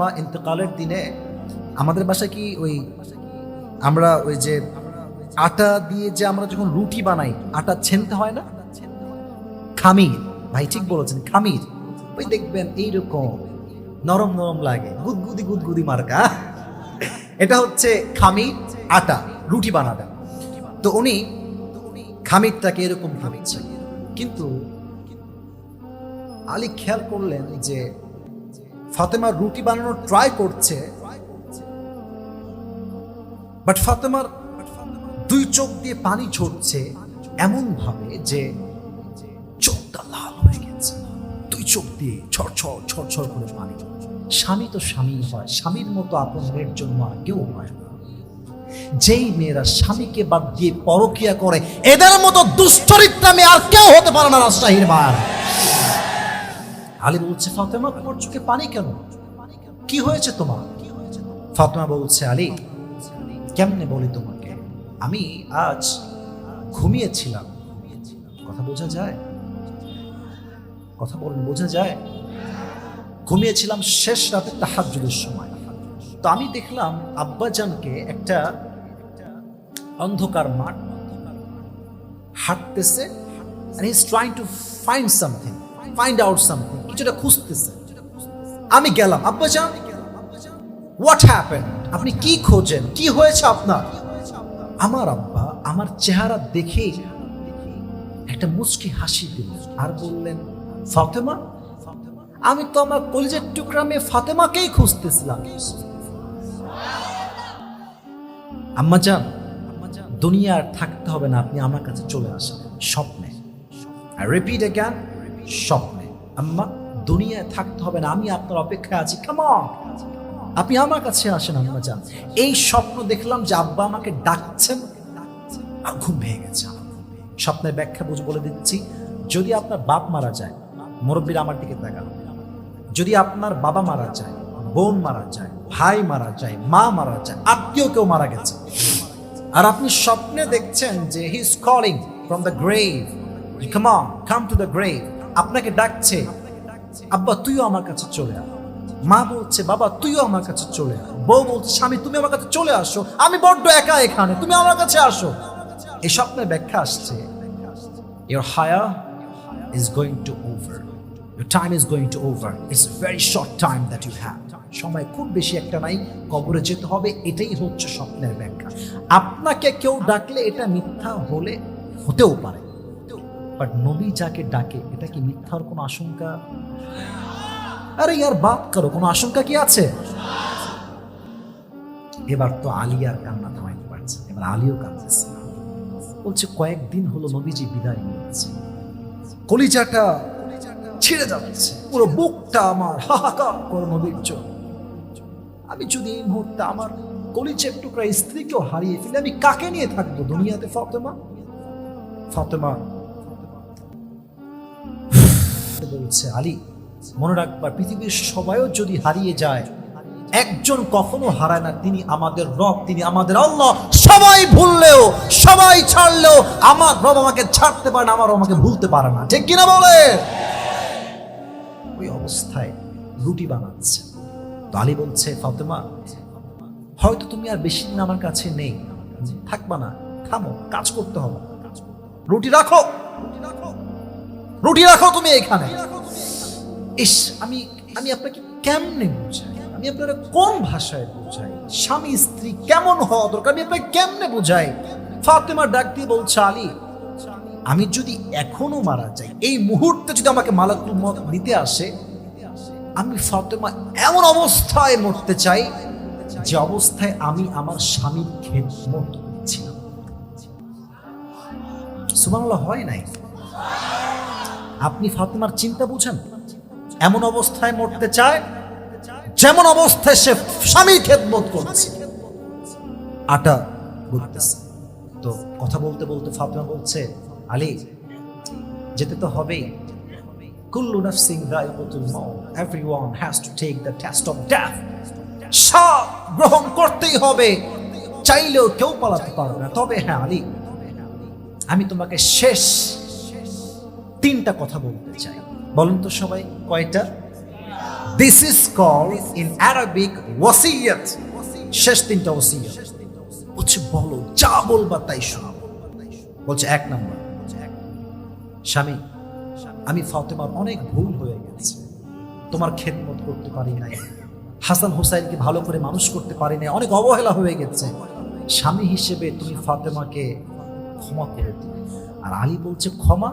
মা ইন্তেকালের দিনে আমাদের বাসায় কি আমরা ওই যে আটা দিয়ে যে আমরা যখন রুটি বানাই আটা ছেনতে হয় না, খামির। ভাই ঠিক বলেছেন, খামির। ওই দেখবেন এইরকম নরম নরম লাগে, গুদগুদি গুদগুদি মার্কা। এটা হচ্ছে খামির, আটা রুটি বানাবেন। তো উনি খামিরটাকে এরকম ভাবছে, কিন্তু আলী খেয়াল করলেন যে ফাতেমা রুটি বানানোর ট্রাই করছে, বাট ফাতেমার দুই চোখ দিয়ে পানি ঝরছে এমন ভাবে যে চোখটা লাল হয়ে গেছে, দুই চোখ দিয়ে ছড়ছড় ছড়ছড় করে পানি ঝরছে। স্বামী তো স্বামী হয়, স্বামীর মতো আপন মেয়ের জন্য আর কেউ হয় না। যেই মেয়েরা স্বামীকে বাদ দিয়ে পরকিয়া করে, এদের মতো দুশ্চরিত্রা মেয়ে আর কেউ হতে পারে না রাজশাহীর মার। আলী বলছে, ফাতেমা তোমার চোখে পানি কেন, কি হয়েছে তোমার? ফাতেমা বলছে, আলী কেমনে বলি তোমাকে, আমি আজ ঘুমিয়েছিলাম। কথা বোঝা যায়? কথা বলেন, বোঝা যায়? ঘুমিয়েছিলাম শেষ রাতে তাহাজ্জুদের সময়। তো আমি দেখলাম আব্বাজানকে একটা অন্ধকার মাঠ হাঁটতেছে, and he's trying to find something, find out something, কিছুটা খুঁজতেছে। আমি গেলাম, আব্বাজান what happened, আপনি কি খোঁজেন, কি হয়েছে আপনার? আমার আব্বা আমার চেহারা দেখে একটা মুচকি হাসি দিলেন আর বললেন, ফাতেমা, আমি তো আমার কলিজার টুকরা মেয়ে ফাতেমাকেই খুঁজতেছিলাম। আম্মাজান, দুনিয়া আর থাকতে হবে না, আপনি আমার কাছে চলে আসেন স্বপ্নে। I repeat again, স্বপ্নে। আম্মা, দুনিয়ায় থাকতে হবে না, আমি আপনার অপেক্ষায় আছি, কাম অন, আপনি আমার কাছে আসেন আম্মাজান। এই স্বপ্ন দেখলাম যে আব্বা আমাকে ডাকছেন আর ঘুম ভেঙে গেছে। স্বপ্নের ব্যাখ্যা বলে দিচ্ছি। যদি আপনার বাপ মারা যায়, মুরব্বীরা আমার দিকে তাকান, যদি আপনার বাবা মারা যায়, বোন মারা যায়, ভাই মারা যায়, মা মারা যায়, আত্মীয় কেউ মারা গেছে, আর আপনি স্বপ্নে দেখছেন যে he is calling from the grave, come on, come to the grave, আপনাকে ডাকছে, আব্বা তুইও আমার কাছে চলে আয়। মা বলছে, বাবা তুইও আমার কাছে চলে আয়। বউ বলছে, স্বামী তুমি আমার কাছে চলে আসো, আমি বড্ড একা এখানে, তুমি আমার কাছে আসো। এই স্বপ্নের ব্যাখ্যা আসছে, your haya is going to over, your time is going to over, it's a very short time that you have, সময় খুব বেশি একটা নাই, কবরে যেতে হবে, এটাই হচ্ছে স্বপ্নের ব্যাখ্যা। আপনাকে কেউ ডাকলে এটা মিথ্যা হলে হতেও পারে, বাট নবী যাকে ডাকে এটা কি মিথ্যার কোনো আশঙ্কা? আরে ইয়ার বাদ করো, কোনো আশঙ্কা কি আছে? এবার তো আলী আর কান্না থামাইতে পারছে, এবার আলীও কাঁদতেছে, বলছে কয়েকদিন হলো নবীজি বিদায় নিয়েছে, কলিজাটা ছিঁড়ে যাচ্ছে, পুরো বুকটা আমার হাহাকার করে নবীর জন্য। আমি যদি এই মুহূর্তে আমার কলিজার টুকরা স্ত্রীকেও হারিয়ে ফেলে, আমি কাকে নিয়ে থাকবো দুনিয়াতে? ফাতেমা, ফাতেমা বলছে, আলী মনে রাখবার, পৃথিবীর সবাইও যদি হারিয়ে যায়, একজন কখনো হারায় না, তিনি আমাদের রব, তিনি আমাদের আল্লাহ। সবাই ভুললেও, সবাই ছাড়লেও আমার রব আমাকে ছাড়তে পারে না, আমার আমাকে ভুলতে পারে না, ঠিক কিনা বলে? ওই অবস্থায় রুটি বানাচ্ছে। তো আলী বলছে, ফাতেমা হয়তো তুমি আর বেশি দিন আমার কাছে নেই, থাকবা না, থামো, কাজ করতে হবে, রুটি রাখো, রুটি রাখো তুমি এখানে। ইস, আমি আপনাকে কেমনে বুঝাই, আমি আপনারা কোন ভাষায় বুঝাই, স্বামী স্ত্রী কেমন হওয়া দরকার আমি আপনাকে কেমনে বুঝাই? ফাতেমা ডাক দিয়ে বলছে, আলী আমি যদি এখনো মারা যাই, এই মুহূর্তে যদি আমাকে মালাকুল মউত নিতে আসে, আমি ফাতেমা এমন অবস্থায় মরতে চাই যে অবস্থায় আমি আমার স্বামীর খেদমত করছিলাম। সুবহানাল্লাহ, হয় নাই? আপনি ফাতেমার চিন্তা বুঝেন? এমন অবস্থায় মরতে চায় যেমন অবস্থায় সে স্বামীর খেদমত করছে, আটা গুনতেছে। তো কথা বলতে বলতে ফাতেমা বলছে, আলী যেতে তো হবেই, কুল্লু নাফসিন যায়িকাতুল মাউত, everyone has to take the test of death, সব গ্রহণ করতেই হবে, চাইলেও কেউ পালাতে পারবে না। তবে হ্যাঁ আলী, আমি তোমাকে শেষ 3টা কথা বলতে চাই। বলুন তো সবাই, কয়টা? This is called in Arabic ওয়াসিয়াত। শেষ তিনটা ওসিয়ত বলছে বলো, যা বলবা তাই শোনাবো। বলছে 1 নম্বর, স্বামী আমি ফাতেমার অনেক ভুল হয়ে গেছে, তোমার খেদমত করতে পারি নাই, হাসান হোসাইনকে ভালো করে মানুষ করতে পারি নাই, অনেক অবহেলা হয়ে গেছে, স্বামী হিসেবে তুমি ফাতেমাকে ক্ষমা করে দিও। আর আলী বলছে ক্ষমা?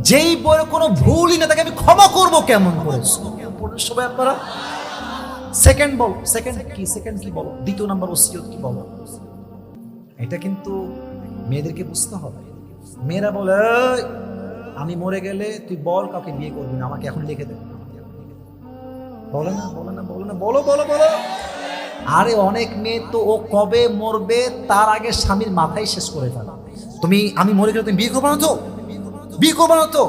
যেই বইয়ের কোনো ভুলই না তাকে আমি ক্ষমা করবো কেমন করে? সবাই আপনারা সেকেন্ড বল, সেকেন্ড কি বলো, দ্বিতীয় নাম্বার ওসিয়ত কি বলো? এটা কিন্তু মেয়েদেরকে বুঝতে হবে। মেয়েরা বলে আমি মরে গেলে তুই বল কাউকে বিয়ে করবি না, আমাকে এখন লিখে দে। বলে না বলো। আরে অনেক মেয়ে তো ও কবে মরবে তার আগে স্বামীর মাথায় শেষ করে ফেলা। তুমি আমি মরে গেলে তুমি বিয়ে করবো না তো।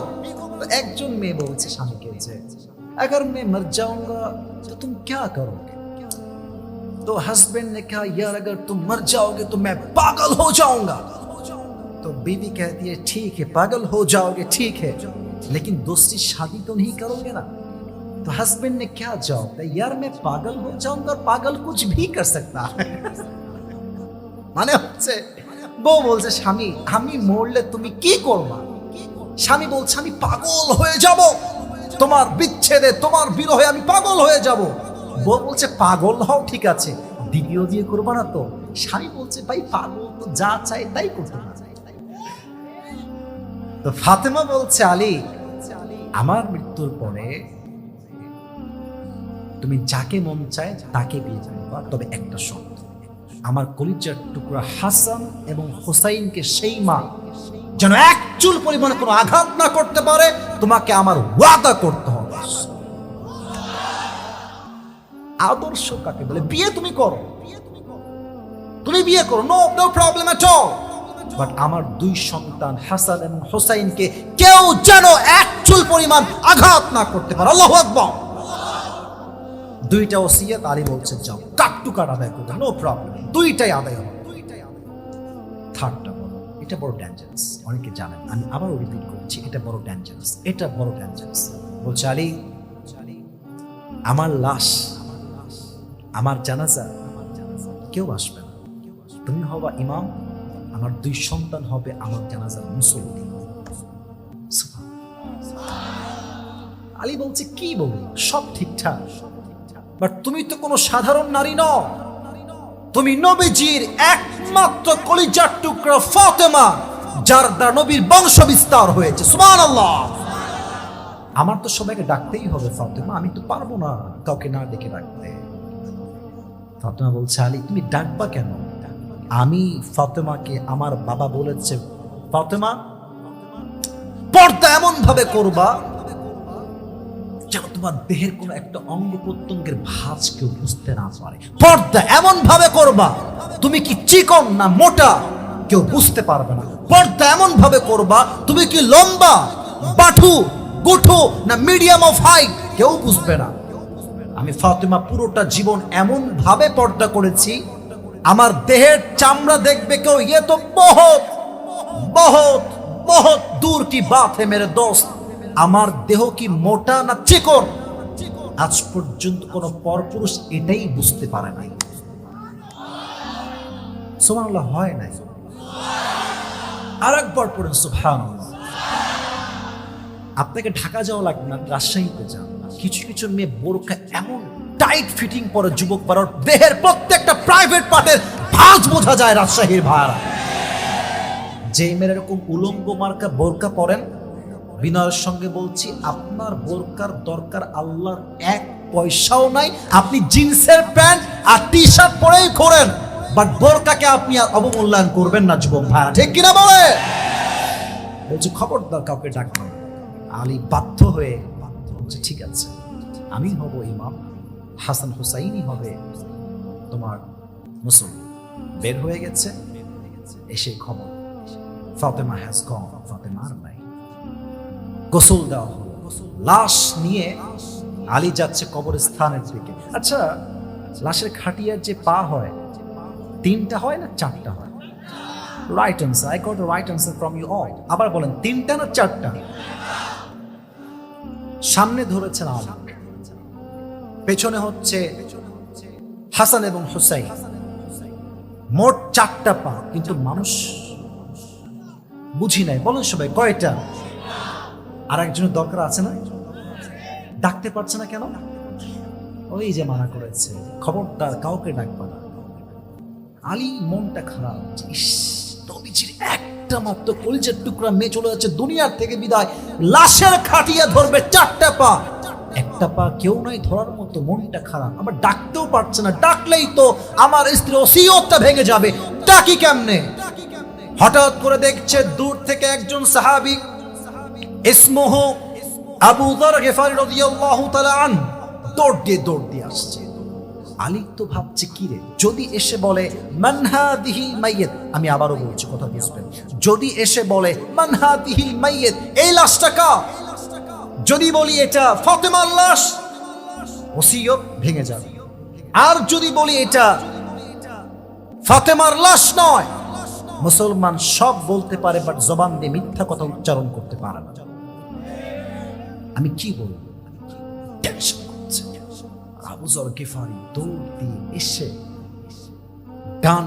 একজন মেয়ে বলছে স্বামীকে যে अगर मैं मर जाऊंगा तो तुम क्या करोगे? तो हस्बैंड ने कहा यार अगर तुम मर जाओगे तो मैं पागल हो जाऊंगा। तो बीवी कहती है ठीक है पागल हो जाओगे ठीक है, लेकिन दूसरी शादी तो नहीं करोगे ना। तो हस्बैंड ने क्या जवाब दिया, यार मैं पागल हो जाऊंगा, पागल कुछ भी कर सकता है। মানে হচ্ছে বউ বলছে স্বামী আমি মরলে তুমি কি করবা? স্বামী বলছে আমি পাগল হয়ে যাব, তোমার বিচ্ছেদে তোমার বিরহে আমি পাগল হয়ে যাব। বউ বলছে পাগল হও ঠিক আছে, দ্বিতীয় বিয়ে করবা না তো? স্বামী বলছে ভাই পাগল তো যা চাই তাই করতে না। তো ফাতেমা বলছে আলী আমার মৃত্যুর পরে তুমি যাকে মন চায় তাকে বিয়ে করবা, তবে একটা শর্ত, আমার কলিজার টুকরা হাসান এবং হোসাইনকে সেই মা যেন এক চুল পরিমাণে কোনো আঘাত না করতে পারে, তোমাকে আমার ওয়াদা করতে হবে। আদর্শ কাকে বলে? বিয়ে তুমি করো, no problem at all, but আমার 2 সন্তান হাসান এবং হোসাইনকে কেউ যেন এক চুল পরিমাণ আঘাত না করতে পারে। আল্লাহু আকবার। 2টা ওসিয়ত আলী বলছে যাও কাটটুকাট আদায় করবে, নো প্রবলেম, 2টাই আদায় হবে। থার্ডটা বলো, এটা বড় ডেঞ্জারাস, অনেকে জানেন, আমি আবারও রিপিট করছি, এটা বড় ডেঞ্জারাস। বলছে আলী আমার লাশ, আমার জানাজা কেউ আসবে না, তুমি হবা ইমাম, আমার 2 সন্তান হবে আমার জানাজার মুসল্লি। আলী বলছে কি বলি, সব ঠিকঠাক, বাট তুমি তো কোনো সাধারণ নারী নও, তুমি নবীজির একমাত্র কলিজার টুকরা ফাতেমা, যার দ্বারা নবীর বংশ বিস্তার হয়েছে। সুবহানাল্লাহ। আমার তো সবাইকে ডাকতেই হবে ফাতেমা, আমি তো পারবো না কাউকে না ডেকে ডাকতে। ফাতেমা বলছে আলী তুমি ডাকবা কেন? আমি ফাতেমাকে আমার বাবা বলেছে ফাতেমা পর্দা এমন ভাবে করবা যেন তোমার দেহের কোনো একটা অঙ্গ প্রত্যঙ্গের ভাঁজ কেউ বুঝতে না পারে। পর্দা এমন ভাবে করবা তুমি কি চিকন না মোটা কেউ বুঝতে পারবে না। পর্দা এমন ভাবে করবা তুমি কি লম্বা বাঠু গুঠু না মিডিয়াম অফ হাইট কেউ বুঝবে না। আমি ফাতেমা পুরোটা জীবন এমন ভাবে পর্দা করেছি আমার দেহের চামড়া দেখবে কেউ ये तो बहुत बहुत बहुत दूर की बात है मेरे दोस्त। আমার দেহ কি মোটা না চিকন আজ পর্যন্ত কোনো পরপুরুষ এটাই বুঝতে পারে নাই। সুবহানাল্লাহ হয় নাই? আরেকবার পড়েন সুবহানাল্লাহ। আপনাকে ঢাকা যাওয়া লাগবে না, রাজশাহীতে যান। কিছু কিছু মেয়ে বোরকা এমন টাইট ফিটিং পরে যুবক পারার দেহের প্রত্যেকটা প্রাইভেট পার্টের ভাঁজ বোঝা যায় রাজশাহীর ভাড়া। যে মেয়েরা এরকম উলঙ্গ মার্কা বোরকা পরেন, বিনয়ের সঙ্গে বলছি আপনার বোরকার দরকার আল্লাহর 1 পয়সাও নাই। আপনি জিন্সের প্যান্ট আর টি শার্ট পরেই করেন, বাট বোরকাকে আপনি আর অবমূল্যায়ন করবেন না যুবক ভাইরা, ঠিক কিনা বলে? বলছে খবরদার কাউকে ডাকবেন। আলী বাধ্য হয়ে বলছে ঠিক আছে আমি হব ইমাম, হাসান হুসাইনই হবে তোমার মুসল্লি। বের হয়ে গেছে, এসে খবর ফাতেমা হ্যাজ গন, ফাতেমা আর নাই। গোসল দেওয়া হলো, লাশ নিয়ে আলী যাচ্ছে কবরস্থানের দিকে। আচ্ছা লাশের খাটিয়ার যে পা হয় 3টা হয় না 4টা হয়? Right answer, I got the right answer from you all. আবার বলেন 3টা না 4টা? সামনে ধরেছেন আলী, পেছনে হচ্ছে হাসান এবং হুসাইন, মোট 4টা পা, কিন্তু মানুষ বুঝি নাই। বলেন সবাই কয়টা? আর একজনের দরকার আছে না? ডাকতে পারছে না কেন? ওই যে মানা করেছে, খবরদার কাউকে ডাকবা না। আলী মনটা খারাপ, ইস, নবীজির একটা মাত্র কলিজার টুকরা মেয়ে চলে যাচ্ছে দুনিয়ার থেকে বিদায়, লাশের খাটিয়া ধরবে 4টা পা, একটা পা কেউ নাই ধরার মতো। মনটা খারাপ, আবার ডাকতেও পারছে না। ডাকলেই তো আমার স্ত্রী ওসিয়তটা ভেঙে যাবে, ডাকি কেমনে? হঠাৎ করে দেখছে দূর থেকে একজন সাহাবী, ইসমুহু আবু যর গিফারি রাদিয়াল্লাহু তাআলা আন, দৌড় দিয়ে আসছে। আলী তো ভাবছে কি রে, যদি এসে বলে মান হাদিহিল মাইয়িত, আমি আবারও বলছি কথা বুঝবেন, যদি এসে বলে মান হাদিহিল মাইয়িত, এই লাশটা কার? যদি বলি এটা ফাতেমার লাশ, ওসিয়ত ভেঙে যাবে। আর যদি বলি এটা ফাতেমার লাশ নয়, মুসলমান সব বলতে পারে, বাট জবান দিয়ে মিথ্যা কথা উচ্চারণ করতে পারে না। আমি কি বলবো? টেনশন করছে। আবু যর গিফারি দৌড় দিয়ে এসে ডান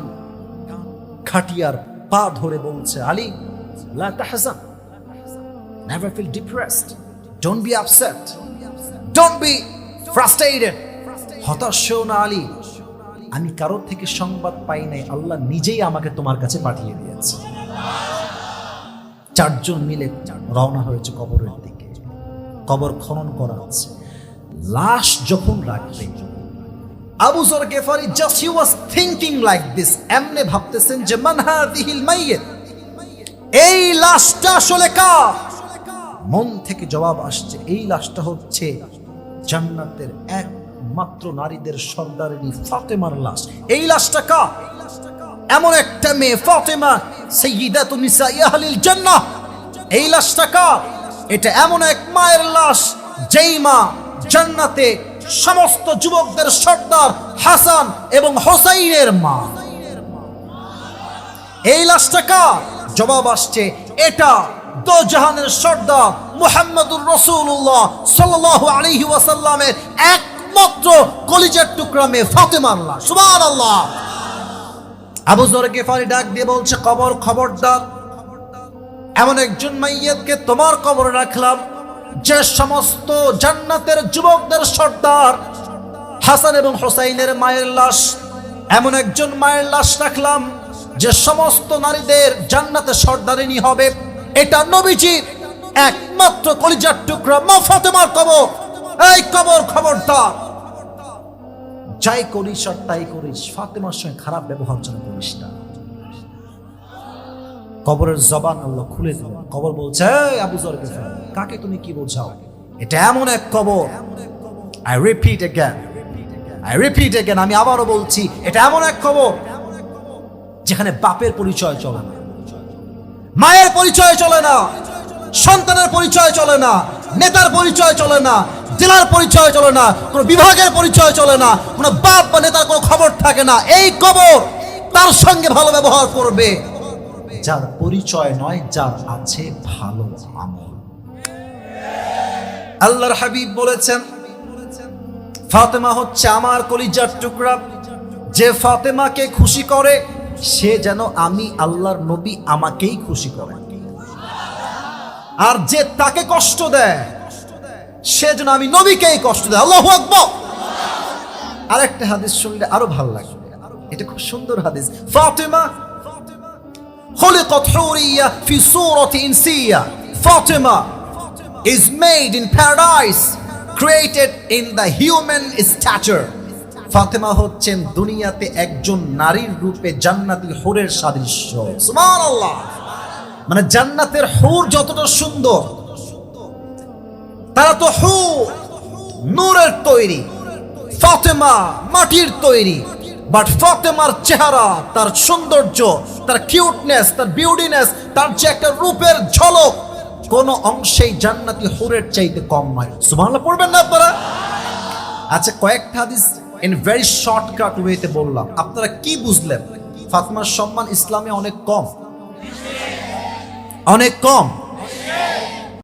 খাটিয়ার পা ধরে বলছে, আলী লা তাহজান, never feel depressed, don't be upset, don't be frustrated, হতাশ হও না আলী, আমি কারোর থেকে সংবাদ পাই নাই, আল্লাহ নিজেই আমাকে তোমার কাছে পাঠিয়ে দিয়েছে। 4 জন মিলে রওনা হয়েছে কবরের দিকে। কবর খনন করা আছে। লাশ যখন রাখবে, Abu Zar Ghifari just he was thinking like this, এমনে ভাবতেছেন যে মান হাদিহিল মাইয়িত, এই লাশটা আসলে কার? মন থেকে জবাব আসছে, এই লাশটা হচ্ছে জান্নাতের একমাত্র নারীদের সর্দারিনী ফাতেমার লাশ। এই লাশটা কার? এমন একটা মেয়ে ফাতেমা, সাইয়্যিদাতুন নিসাই আহলিল জান্নাহ। এই লাশটা কার? এটা এমন এক মায়ের লাশ, যেই মা জান্নাতে সমস্ত যুবকদের সর্দার হাসান এবং হোসাইনের মা। এই লাশটা কার? জবাব আসছে, এটা দো জাহানের সর্দার মুহাম্মদুর রাসূলুল্লাহ সাল্লাল্লাহু আলাইহি ওয়াসাল্লামের একমাত্র কলিজার টুকরা মেয়ে ফাতেমার লাশ। সুবহানাল্লাহ। আবু যর গিফারি ডাক দিয়ে বলছে, কবর খবরদার, এমন একজন মাইয়াতকে তোমার কবরে রাখলাম যে সমস্ত জান্নাতের যুবকদের সর্দার হাসান এবং হোসাইনের মায়ের লাশ। এমন একজন মায়ের লাশ রাখলাম যে সমস্ত নারীদের জান্নাতে সর্দারিনী হবে। এটা নবীজির একমাত্র কলিজার টুকরা মা ফাতেমার কবর। এই কবর খবরদার, যাই করিস আর তাই করিস, ফাতেমার সঙ্গে খারাপ ব্যবহার যেন করিস না। কবরের জবান আল্লাহ খুলে দিলেন। কবর বলছে, এই আবু যর গিফারি, কাকে তুমি কি বোঝাও? এটা এমন এক কবর, আই রিপিট এগেন, আমি আবারও বলছি, এটা এমন এক কবর যেখানে বাপের পরিচয় চলে না, মায়ের পরিচয় চলে না, সন্তানের পরিচয় চলে না, নেতার পরিচয় চলে না, জেলার পরিচয় চলে না, কোনো বিভাগের পরিচয় চলে না, কোনো বাপ বা নেতার কোনো খবর থাকে না। এই কবর তার সঙ্গে ভালো ব্যবহার করবে যার পরিচয় নয়, যার আছে ভালো আমল। আল্লাহর হাবিব বলেছেন, ফাতেমা হচ্ছে আমার কলিজার টুকরা। যে ফাতেমাকে খুশি করে সে যেন আমি আল্লাহর নবী আমাকেই খুশি করে, আর যে তাকে কষ্ট দেয় সে যেন আমি নবীকেই কষ্ট দেয়। আল্লাহু আকবার। আরেকটা হাদিস শুনলে আরো ভালো লাগবে, এটা খুব সুন্দর হাদিস। Fatema خلقت حورية في صورة إنسية. Fatima is made in paradise, created in the human stature. Fatema হচ্ছেন দুনিয়াতে একজন নারীর রূপে জান্নাতি হুরের সাদৃশ্য। সুবহানাল্লাহ। মানে জান্নাতের হুর যতটা সুন্দর, তারা তো হুর নূরের তৈরি, ফাতেমা মাটির তৈরি। বাট ফাতেমার চেহারা, তার সৌন্দর্য, তার কিউটনেস, তার বিউটিনেস, তার যে একটা রূপের ঝলক, কোন অংশেই জান্নাতি হুরের চাইতে কম নয়। সুবহানাল্লাহ পড়বেন না আপনারা? আচ্ছা, কয়েকটা হাদিস ইন ভেরি শর্টকাট ওয়েতে বললাম, আপনারা কি বুঝলেন? ফাতেমার সম্মান ইসলামে অনেক কম, অনেক কম।